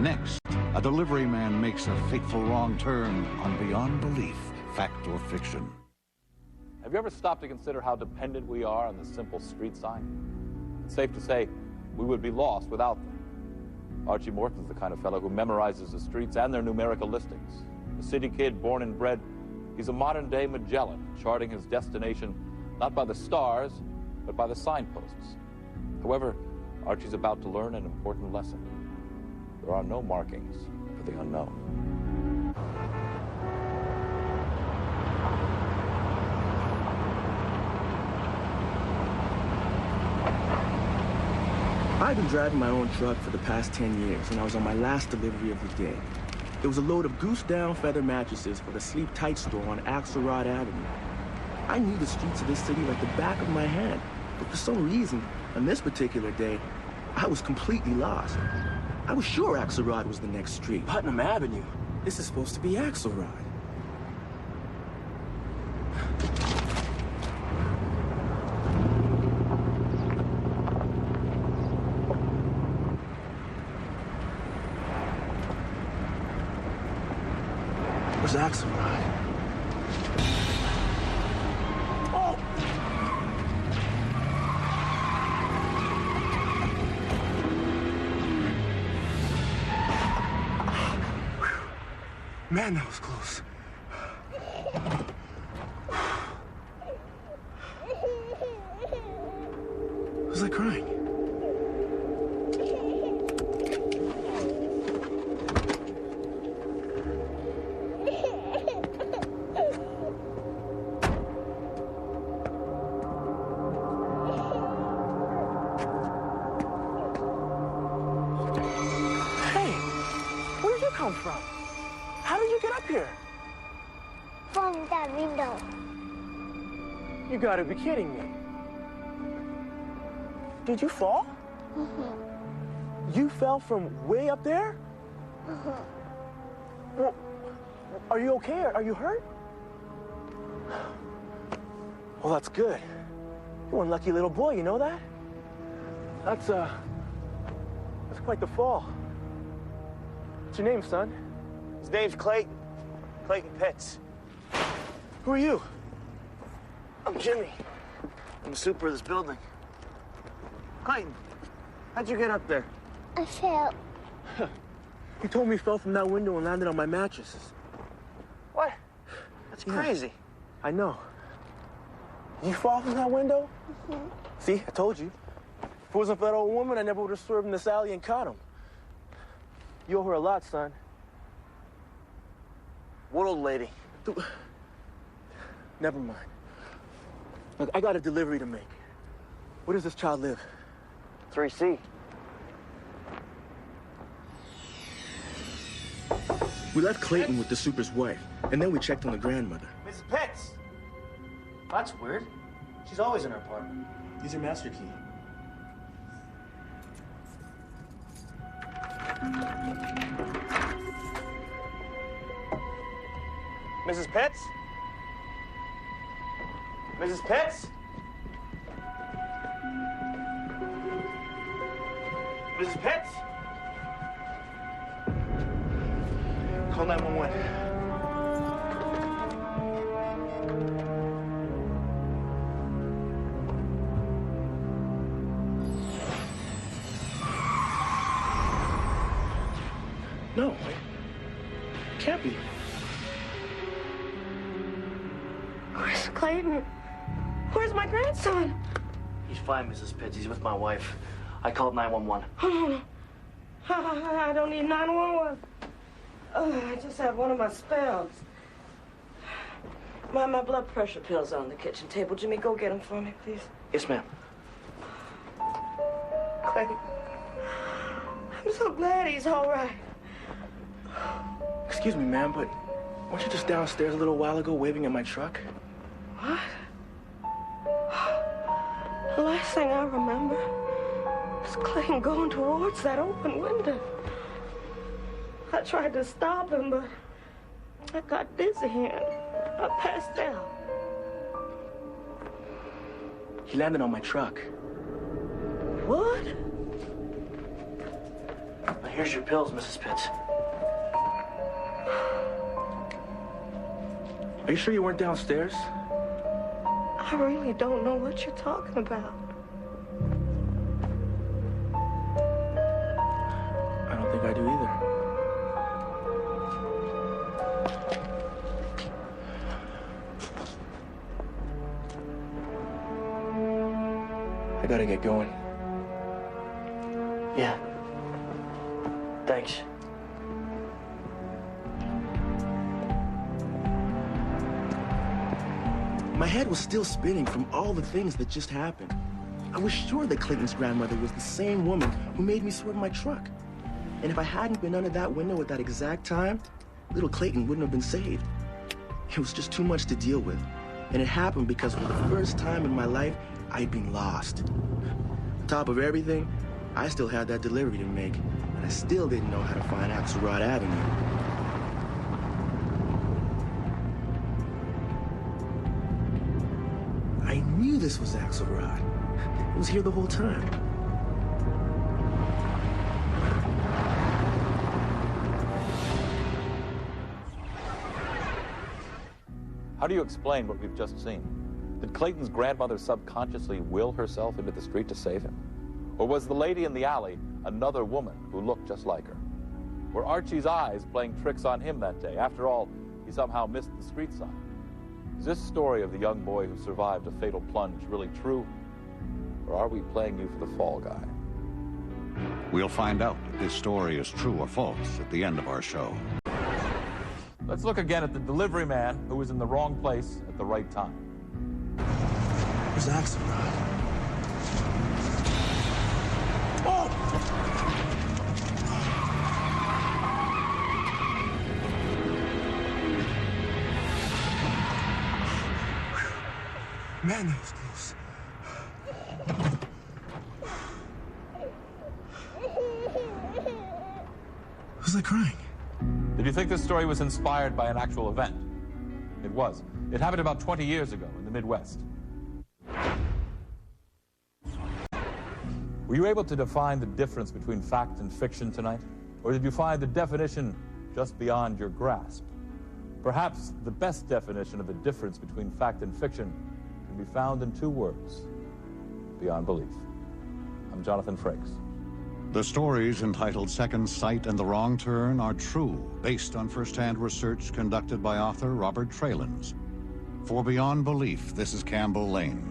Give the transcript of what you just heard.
Next, a delivery man makes a fateful wrong turn on beyond belief, fact or fiction. Have you ever stopped to consider how dependent we are on the simple street sign? It's safe to say we would be lost without them. Archie Morton's the kind of fellow who memorizes the streets and their numerical listings. A city kid born and bred, he's a modern-day Magellan, charting his destination not by the stars, but by the signposts. However, Archie's about to learn an important lesson. There are no markings for the unknown. I've been driving my own truck for the past 10 years, and I was on my last delivery of the day. It was a load of goose-down feather mattresses for the Sleep Tight store on Axelrod Avenue. I knew the streets of this city like the back of my hand, but for some reason, on this particular day, I was completely lost. I was sure Axelrod was the next street. Putnam Avenue? This is supposed to be Axelrod. Where's Axelrod? Oh! Man, that was close. Was I crying? From? How did you get up here? From that window. You gotta be kidding me. Did you fall? Mm-hmm. You fell from way up there? Mm-hmm. Well, are you okay? Are you hurt? Well, that's good. You're one lucky little boy, you know that? That's quite the fall. What's your name, son? His name's Clayton. Clayton Pitts. Who are you? I'm Jimmy. I'm the super of this building. Clayton, how'd you get up there? I fell. You told me you fell from that window and landed on my mattresses. What? That's crazy. I know. Did you fall from that window? Mm-hmm. See, I told you. If it wasn't for that old woman, I never would have swerved in this alley and caught him. You owe her a lot, son. What old lady? Never mind. Look, I got a delivery to make. Where does this child live? 3C. We left Clayton with the super's wife, and then we checked on the grandmother. Mrs. Pitts! That's weird. She's always in her apartment. Use your master key. Mrs. Pitts? Mrs. Pitts? Mrs. Pitts? Call 911. No, it can't be. Where's Clayton? Where's my grandson? He's fine, Mrs. Pitts. He's with my wife. I called 911. Oh, I don't need 911. I just had one of my spells. My blood pressure pills are on the kitchen table. Jimmy, go get them for me, please. Yes, ma'am. Clayton, I'm so glad he's all right. Excuse me, ma'am, but weren't you just downstairs a little while ago waving at my truck? What? The last thing I remember is Clayton going towards that open window. I tried to stop him, but I got dizzy and I passed out. He landed on my truck. What? Here's your pills, Mrs. Pitts. Are you sure you weren't downstairs? I really don't know what you're talking about. I don't think I do either. I gotta get going. Yeah. Thanks. My head was still spinning from all the things that just happened. I was sure that Clayton's grandmother was the same woman who made me swerve my truck. And if I hadn't been under that window at that exact time, little Clayton wouldn't have been saved. It was just too much to deal with. And it happened because for the first time in my life, I'd been lost. On top of everything, I still had that delivery to make, and I still didn't know how to find Axelrod Avenue. I knew this was Axelrod. It was here the whole time. How do you explain what we've just seen? Did Clayton's grandmother subconsciously will herself into the street to save him? Or was the lady in the alley another woman who looked just like her? Were Archie's eyes playing tricks on him that day? After all, he somehow missed the street sign. Is this story of the young boy who survived a fatal plunge really true? Or are we playing you for the fall guy? We'll find out if this story is true or false at the end of our show. Let's look again at the delivery man who was in the wrong place at the right time. Where's Axelrod? Oh! Man, that was close. Who's that crying? Did you think this story was inspired by an actual event? It was. It happened about 20 years ago in the Midwest. Were you able to define the difference between fact and fiction tonight? Or did you find the definition just beyond your grasp? Perhaps the best definition of the difference between fact and fiction can be found in two words: beyond belief. I'm Jonathan Frakes. The stories entitled Second Sight and The Wrong Turn are true, based on first-hand research conducted by author Robert Tralins. For Beyond Belief, this is Campbell Lane.